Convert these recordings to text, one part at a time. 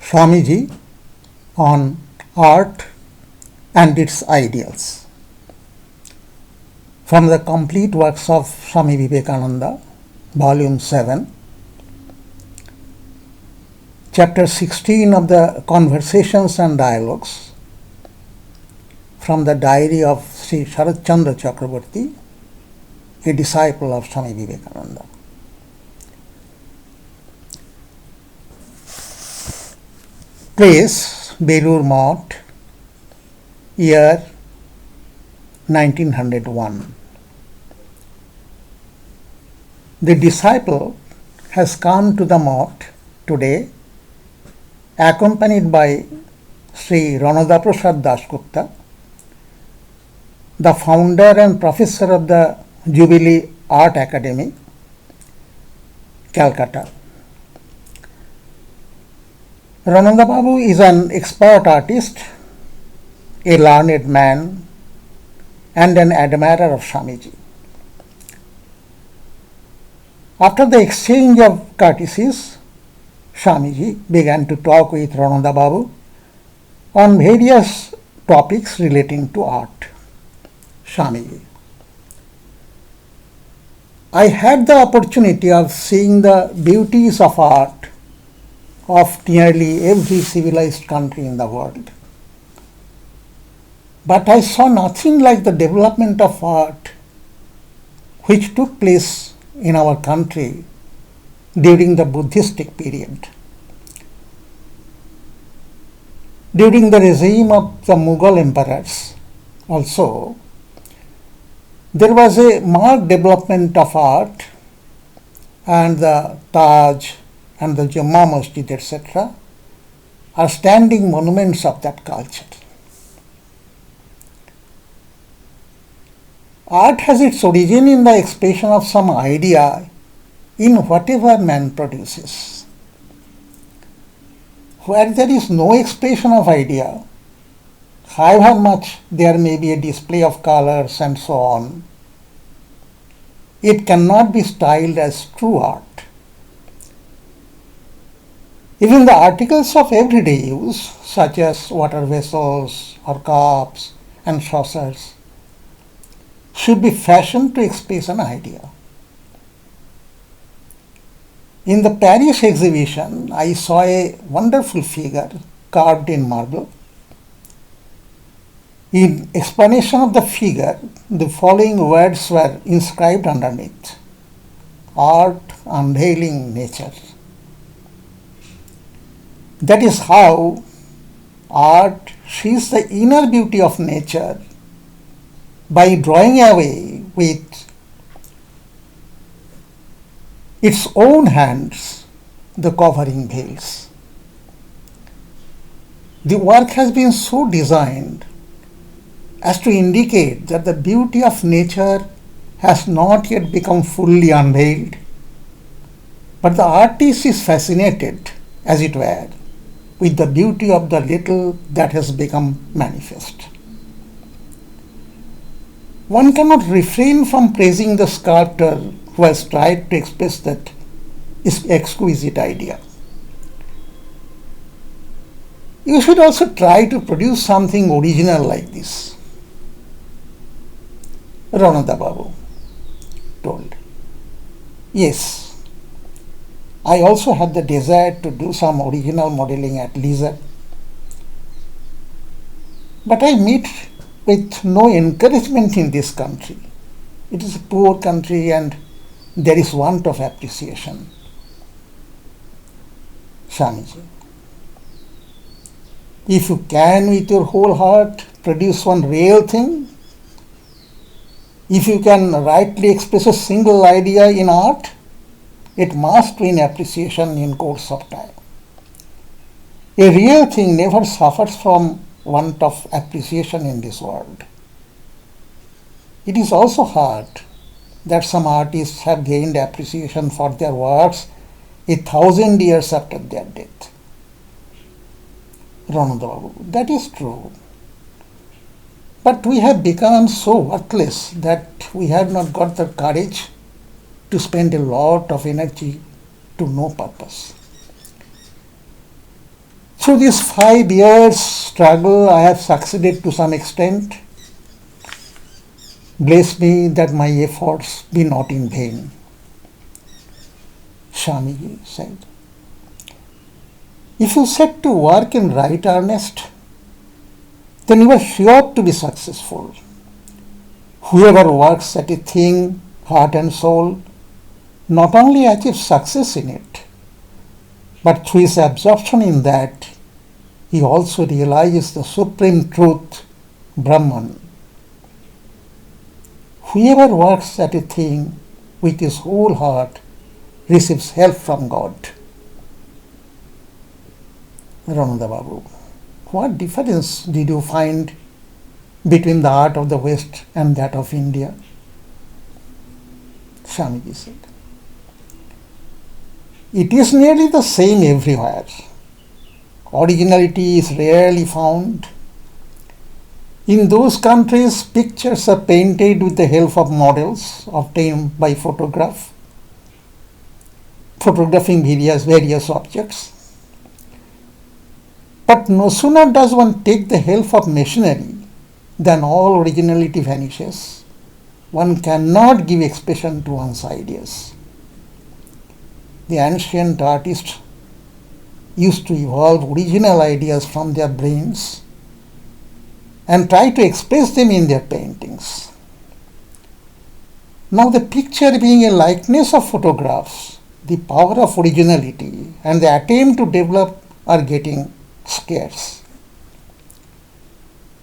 Swamiji on art and its ideals. From the complete works of Swami Vivekananda, Volume 7, Chapter 16 of the Conversations and Dialogues, from the diary of Sri Sharat Chandra Chakraborty, a disciple of Swami Vivekananda. Place, Belur Mott, year 1901. The disciple has come to the mott today, accompanied by Sri Ranada Prasad Dasgupta, the founder and professor of the Jubilee Art Academy, Calcutta. Ranada Babu is an expert artist, a learned man, and an admirer of Swamiji. After the exchange of courtesies, Swamiji began to talk with Ranada Babu on various topics relating to art. Swamiji: I had the opportunity of seeing the beauties of art of nearly every civilized country in the world. But I saw nothing like the development of art which took place in our country during the Buddhistic period. During the regime of the Mughal emperors also, there was a marked development of art, and the Taj and the Jumma Masjid, etc., are standing monuments of that culture. Art has its origin in the expression of some idea in whatever man produces. Where there is no expression of idea, however much there may be a display of colors and so on, it cannot be styled as true art. Even the articles of everyday use, such as water vessels or cups and saucers, should be fashioned to express an idea. In the Paris exhibition, I saw a wonderful figure carved in marble. In explanation of the figure, the following words were inscribed underneath: art unveiling nature. That is how art sees the inner beauty of nature by drawing away with its own hands the covering veils. The work has been so designed as to indicate that the beauty of nature has not yet become fully unveiled, but the artist is fascinated, as it were, with the beauty of the little that has become manifest. One cannot refrain from praising the sculptor who has tried to express that exquisite idea. You should also try to produce something original like this. Ranada Babu told. Yes, I also had the desire to do some original modeling at leisure, but I meet with no encouragement in this country. It is a poor country and there is want of appreciation. Swamiji: if you can with your whole heart produce one real thing, if you can rightly express a single idea in art, it must win appreciation in course of time. A real thing never suffers from want of appreciation in this world. It is also hard that some artists have gained appreciation for their works 1,000 years after their death. Ranada Babu: that is true. But we have become so worthless that we have not got the courage to spend a lot of energy to no purpose. Through this 5 years struggle, I have succeeded to some extent. Bless me that my efforts be not in vain. Swamiji said, if you set to work in right earnest, then you are sure to be successful. Whoever works at a thing, heart and soul, not only achieves success in it, but through his absorption in that, he also realizes the supreme truth, Brahman. Whoever works at a thing with his whole heart receives help from God. Rananda Babu, what difference did you find between the art of the West and that of India? Swamiji said, it is nearly the same everywhere. Originality is rarely found. In those countries, pictures are painted with the help of models obtained by photographing various objects. But no sooner does one take the help of machinery than all originality vanishes. One cannot give expression to one's ideas. The ancient artists used to evolve original ideas from their brains and try to express them in their paintings. Now the picture being a likeness of photographs, the power of originality and the attempt to develop are getting scarce.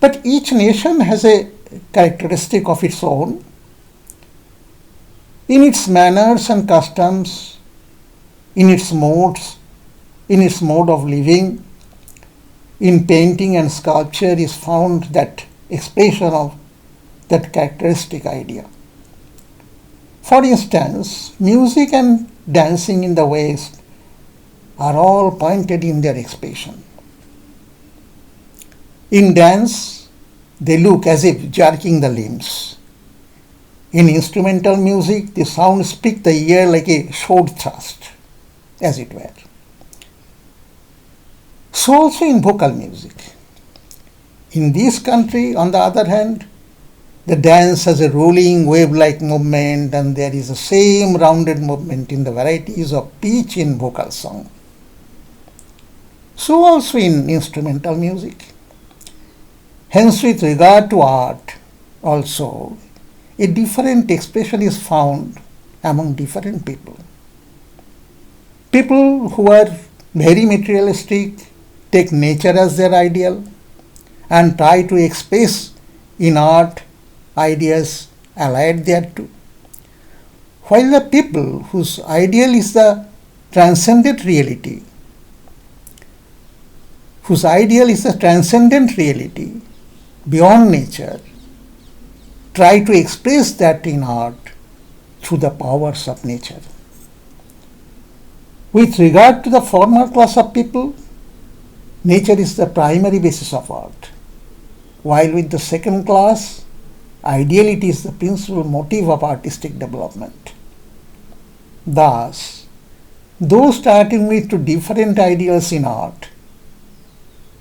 But each nation has a characteristic of its own in its manners and customs, in its modes, in its mode of living. In painting and sculpture is found that expression of that characteristic idea. For instance, music and dancing in the West are all pointed in their expression. In dance, they look as if jerking the limbs. In instrumental music, the sounds prick the ear like a sword thrust, as it were. So also in vocal music. In this country, on the other hand, the dance has a rolling wave-like movement, and there is the same rounded movement in the varieties of pitch in vocal song. So also in instrumental music. Hence, with regard to art, also, a different expression is found among different people. People who are very materialistic take nature as their ideal and try to express in art ideas allied thereto. While the people whose ideal is the transcendent reality, beyond nature, try to express that in art through the powers of nature. With regard to the former class of people, nature is the primary basis of art, while with the second class, ideality is the principal motive of artistic development. Thus, those starting with two different ideals in art,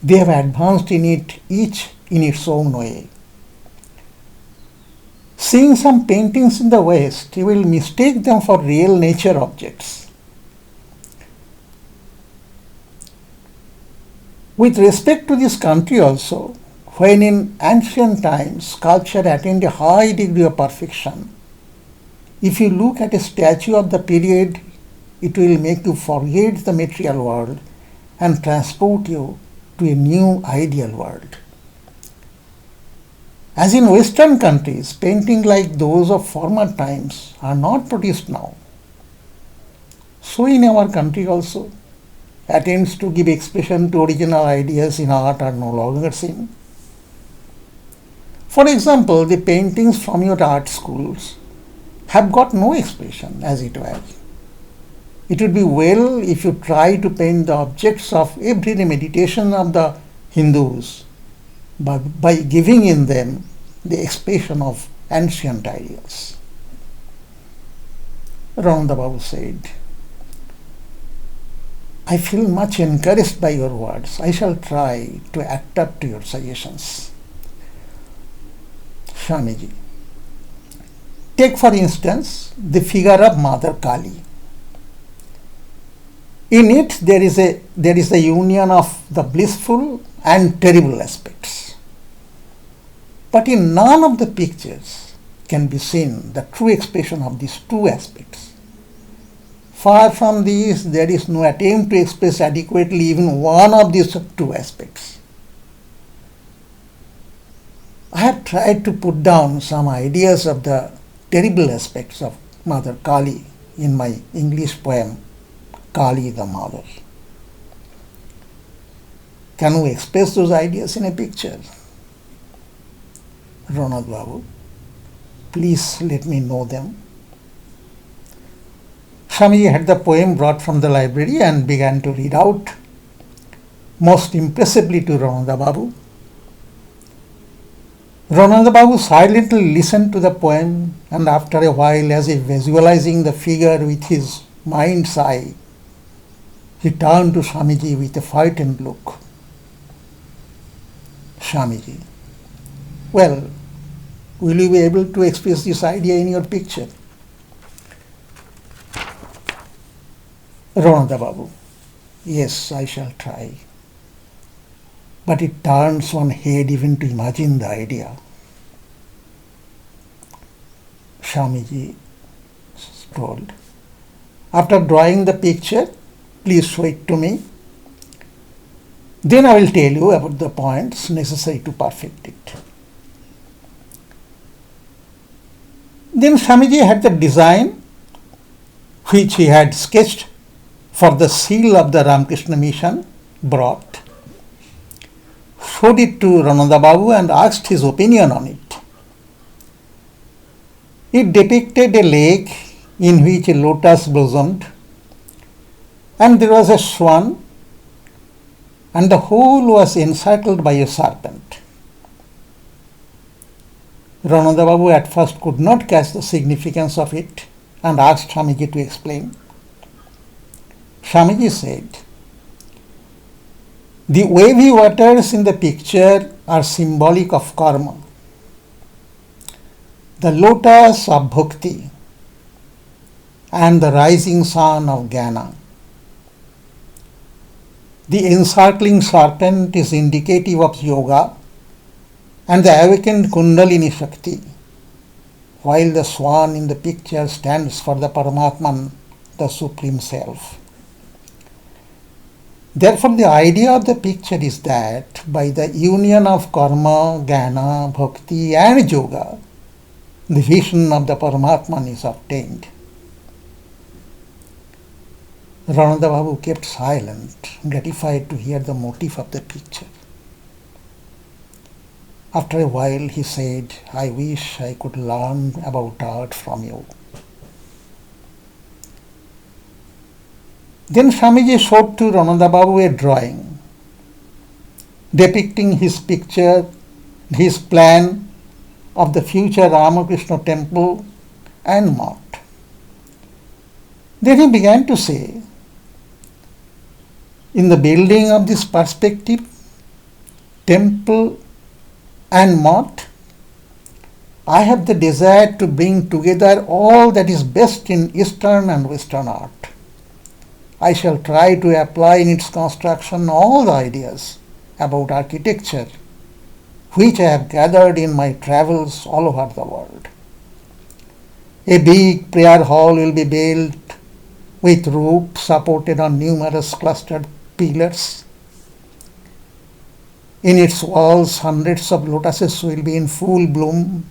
they have advanced in it each in its own way. Seeing some paintings in the West, you will mistake them for real nature objects. With respect to this country also, when in ancient times sculpture attained a high degree of perfection, if you look at a statue of the period, it will make you forget the material world and transport you to a new ideal world. As in Western countries, paintings like those of former times are not produced now. So in our country also, attempts to give expression to original ideas in art are no longer seen. For example, the paintings from your art schools have got no expression, as it were. It would be well if you try to paint the objects of everyday meditation of the Hindus, but by giving in them the expression of ancient ideals. Rananda Babu said, I feel much encouraged by your words. I shall try to act up to your suggestions. Swamiji. Take for instance the figure of Mother Kali. In it there is a union of the blissful and terrible aspects. But in none of the pictures can be seen the true expression of these two aspects. Far from this, there is no attempt to express adequately even one of these two aspects. I have tried to put down some ideas of the terrible aspects of Mother Kali in my English poem, Kali the Mother. Can we express those ideas in a picture? Ronald Babu, please let me know them. Swamiji had the poem brought from the library and began to read out, most impressively to Rananda Babu. Rananda Babu silently listened to the poem, and after a while, as if visualizing the figure with his mind's eye, he turned to Swamiji with a frightened look. Swamiji, well, will you be able to express this idea in your picture? Rananda Babu, yes, I shall try. But it turns one head even to imagine the idea. Swamiji told, after drawing the picture, please show it to me. Then I will tell you about the points necessary to perfect it. Then Swamiji had the design which he had sketched for the seal of the Ramakrishna Mission brought, showed it to Rananda Babu and asked his opinion on it. It depicted a lake in which a lotus blossomed, and there was a swan, and the whole was encircled by a serpent. Rananda Babu at first could not catch the significance of it and asked Swamiji to explain. Swamiji said, the wavy waters in the picture are symbolic of karma, the lotus of bhakti, and the rising sun of jnana. The encircling serpent is indicative of yoga and the awakened Kundalini Shakti, while the swan in the picture stands for the Paramatman, the Supreme Self. Therefore, the idea of the picture is that by the union of karma, jnana, bhakti and yoga, the vision of the Paramatman is obtained. Rananda Babu kept silent, gratified to hear the motive of the picture. After a while he said, I wish I could learn about art from you. Then Swamiji showed to Rananda Babu a drawing depicting his picture, his plan of the future Ramakrishna temple and mart. Then he began to say, in the building of this perspective, temple and mart, I have the desire to bring together all that is best in Eastern and Western art. I shall try to apply in its construction all the ideas about architecture which I have gathered in my travels all over the world. A big prayer hall will be built with roof supported on numerous clustered pillars. In its walls, hundreds of lotuses will be in full bloom.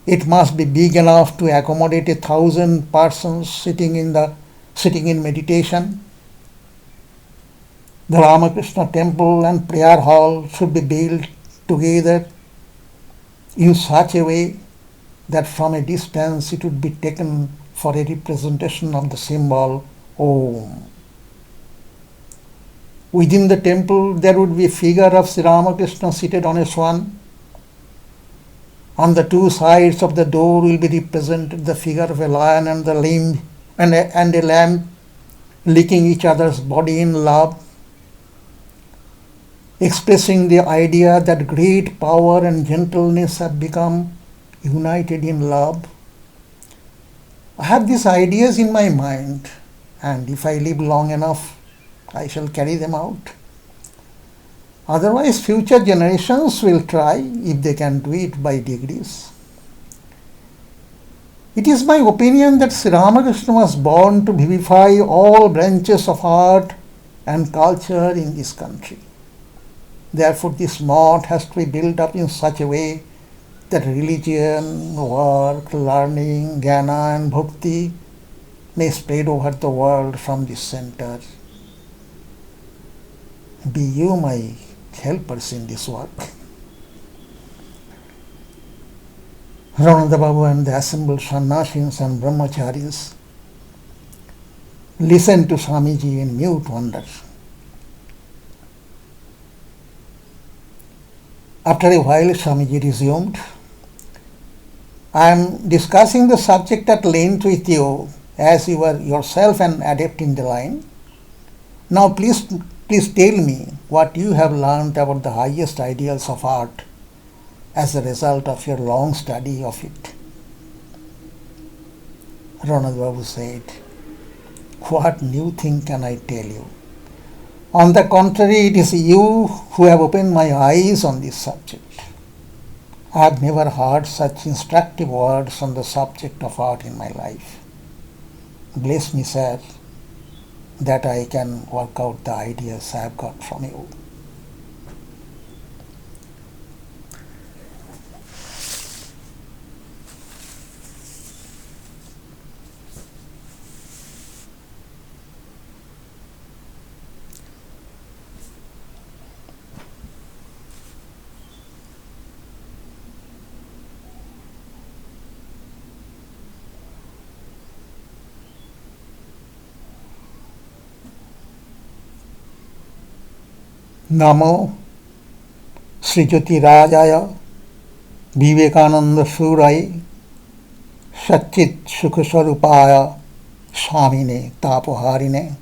It must be big enough to accommodate 1,000 persons sitting in meditation. The Ramakrishna temple and prayer hall should be built together in such a way that from a distance it would be taken for a representation of the symbol Om. Within the temple there would be a figure of Sri Ramakrishna seated on a swan. On the two sides of the door will be represented the figure of a lion and a lamb licking each other's body in love, expressing the idea that great power and gentleness have become united in love. I have these ideas in my mind, and if I live long enough, I shall carry them out. Otherwise, future generations will try if they can do it by degrees. It is my opinion that Sri Ramakrishna was born to vivify all branches of art and culture in this country. Therefore, this mott has to be built up in such a way that religion, work, learning, jnana and bhakti may spread over the world from this center. Be you my helpers in this work. Ramananda Babu and the assembled sannyasis and brahmacharis listened to Swamiji in mute wonder. After a while, Swamiji resumed, I am discussing the subject at length with you as you are yourself an adept in the line. Now please tell me what you have learned about the highest ideals of art as a result of your long study of it. Ramananda Babu said, what new thing can I tell you? On the contrary, it is you who have opened my eyes on this subject. I have never heard such instructive words on the subject of art in my life. Bless me, sir, that I can work out the ideas I have got from you. Namo Sri Jyotirajaya Vivekananda Surai Satchit Sukha Swarupaya Swamine Tapoharine